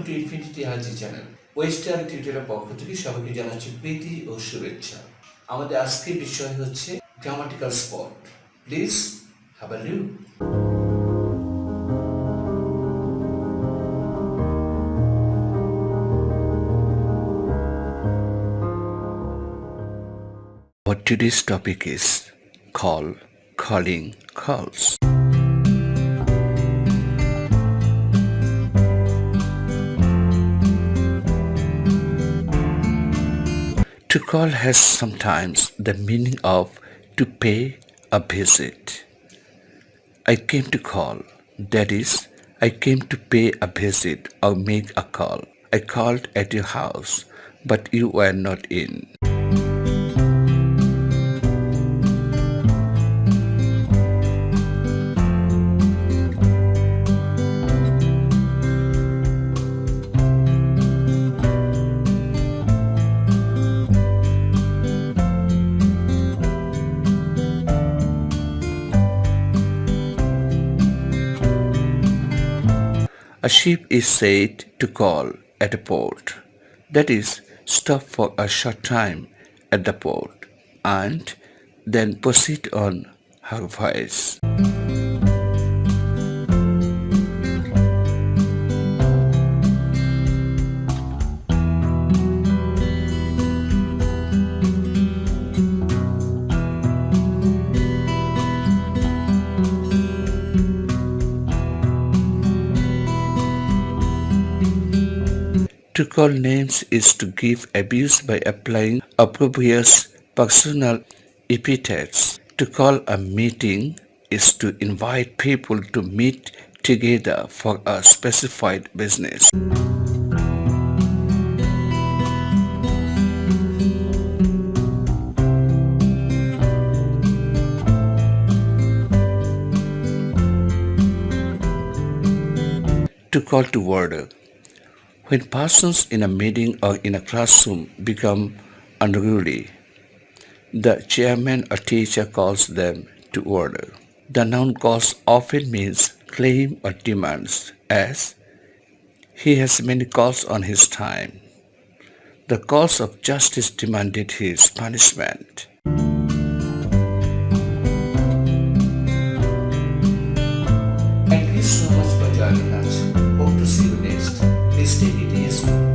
To infinity RG channel. Western টিউটোরিয়ালের পক্ষ থেকে সবাইকে জানাচ্ছি প্রীতি ও শুভেচ্ছা। আমাদের আজকের বিষয় হচ্ছে grammatical spot. Please have a look. Our today's topic is call, calling, calls. To call has sometimes the meaning of to pay a visit. I came to call, that is, I came to pay a visit or make a call. I called at your house, but you were not in. A ship is said to call at a port, that is, stop for a short time at the port and then proceed on her voyage. To call names is to give abuse by applying appropriate personal epithets. To call a meeting is to invite people to meet together for a specified business. To call to order. When persons in a meeting or in a classroom become unruly, the chairman or teacher calls them to order. The noun calls often means claim or demands, as he has many calls on his time. The cause of justice demanded his punishment. Thank you so much for joining us. Hope to see you next. Please take it easy.